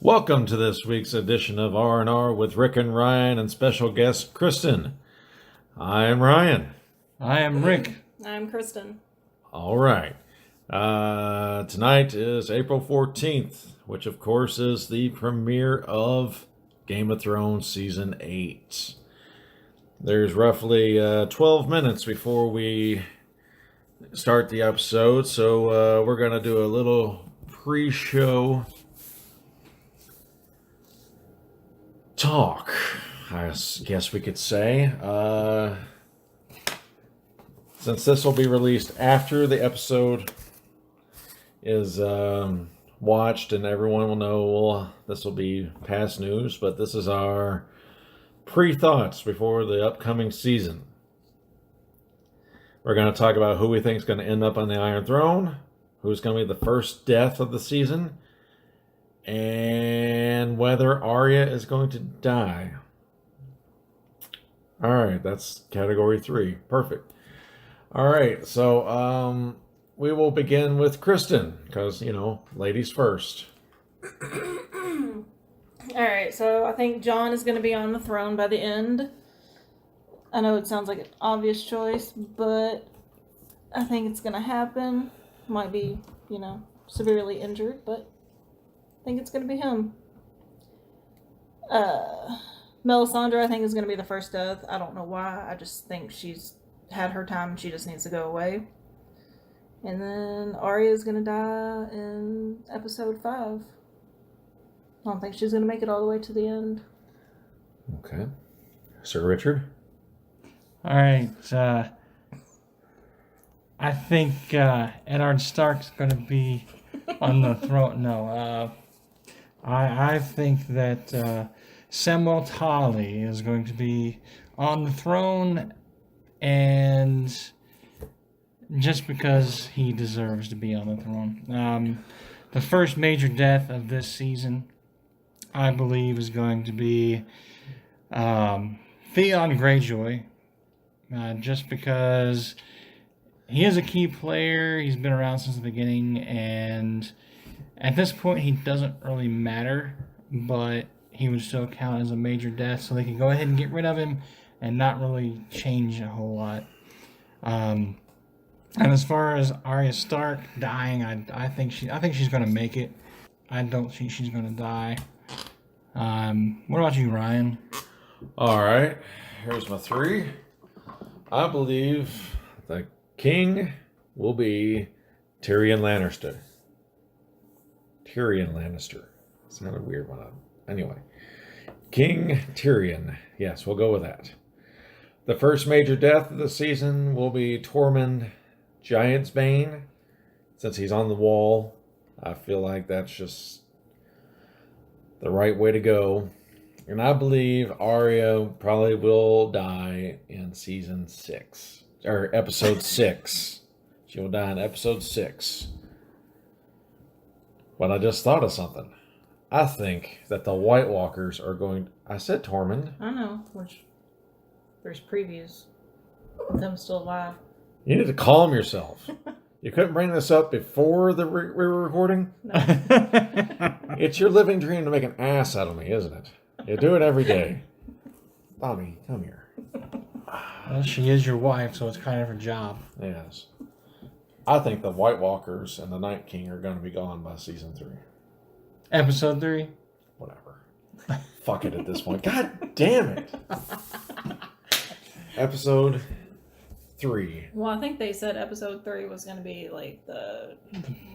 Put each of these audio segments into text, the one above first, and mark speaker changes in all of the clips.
Speaker 1: Welcome to this week's edition of RNR with Rick and Ryan and special guest Kristen. I'm Ryan.
Speaker 2: I am Rick.
Speaker 3: I'm Kristen.
Speaker 1: All right. Tonight is April 14th, which of course is the premiere of Game of Thrones Season 8. There's roughly 12 minutes before we start the episode, so we're going to do a little pre-show talk, I guess we could say. Since this will be released after the episode is watched and everyone will know, well, this will be past news, but this is our pre-thoughts before the upcoming season. We're going to talk about who we think is going to end up on the Iron Throne, who's going to be the first death of the season, and whether Arya is going to die. All right, that's category 3. Perfect. All right, so we will begin with Kristen, because, ladies first.
Speaker 3: All right, so I think Jon is going to be on the throne by the end. I know it sounds like an obvious choice, but I think it's going to happen. Might be, severely injured, but I think it's going to be him. Melisandre, I think, is going to be the first death. I don't know why. I just think she's had her time and she just needs to go away. And then Arya is going to die in episode 5. I don't think she's going to make it all the way to the end.
Speaker 1: Okay. Sir Richard?
Speaker 2: All right. I think Eddard Stark's going to be on the throne. No. I think that Samwell Tarly is going to be on the throne, and just because he deserves to be on the throne. The first major death of this season, I believe, is going to be Theon Greyjoy, just because he is a key player. He's been around since the beginning, and at this point, he doesn't really matter, but he would still count as a major death, so they can go ahead and get rid of him and not really change a whole lot. And as far as Arya Stark dying, I think she's going to make it. I don't think she's going to die. What about you, Ryan?
Speaker 1: All right, here's my 3. I believe the king will be Tyrion Lannister. It's not a weird one. Anyway, King Tyrion. Yes, we'll go with that. The first major death of the season will be Tormund Giantsbane. Since he's on the wall, I feel like that's just the right way to go. And I believe Arya probably will die in season 6, or episode 6. She will die in episode 6. But I just thought of something. I think that the White Walkers are going... I said Tormund.
Speaker 3: I know, which there's previews with them still alive.
Speaker 1: You need to calm yourself. You couldn't bring this up before we were recording?
Speaker 3: No.
Speaker 1: It's your living dream to make an ass out of me, isn't it? You do it every day. Bobby, come here.
Speaker 2: Well, she is your wife, so it's kind of her job.
Speaker 1: Yes. I think the White Walkers and the Night King are going to be gone by season 3.
Speaker 2: Episode 3?
Speaker 1: Whatever. Fuck it at this point. God damn it. Episode 3.
Speaker 3: Well, I think they said episode 3 was going to be like the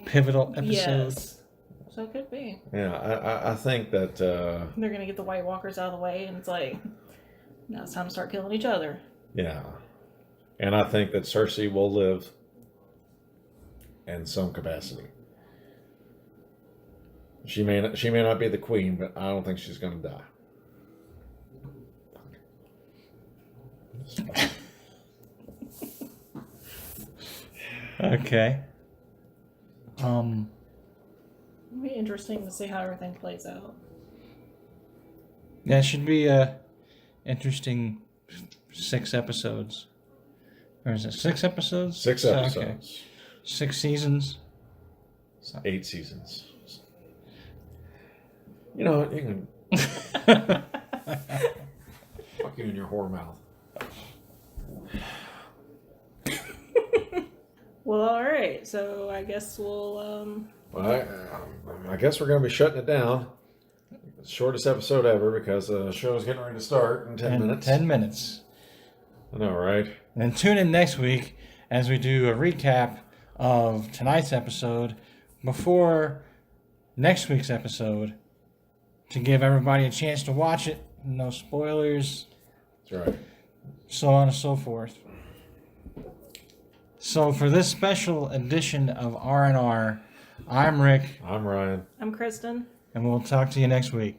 Speaker 2: Pivotal episode.
Speaker 3: Yes. So it could be.
Speaker 1: Yeah, I think that...
Speaker 3: They're going to get the White Walkers out of the way, and it's like, now it's time to start killing each other.
Speaker 1: Yeah. And I think that Cersei will live in some capacity. She may not be the queen, but I don't think she's going to die.
Speaker 2: Okay.
Speaker 3: It'll be interesting to see how everything plays out.
Speaker 2: Yeah, it should be interesting 6 episodes. Or is it 6 episodes?
Speaker 1: 6 episodes. Okay.
Speaker 2: 6 seasons.
Speaker 1: 8 seasons. You know, you can fuck you in your whore mouth.
Speaker 3: Well, all right. So I guess we'll.
Speaker 1: Well, I guess we're going to be shutting it down. Shortest episode ever because the show's getting ready to start in 10 minutes.
Speaker 2: 10 minutes.
Speaker 1: I know, right?
Speaker 2: And tune in next week as we do a recap of tonight's episode before next week's episode to give everybody a chance to watch it. No spoilers.
Speaker 1: That's right.
Speaker 2: So on and so forth. So for this special edition of RNR, I'm Rick.
Speaker 1: I'm Ryan.
Speaker 3: I'm Kristen.
Speaker 2: And we'll talk to you next week.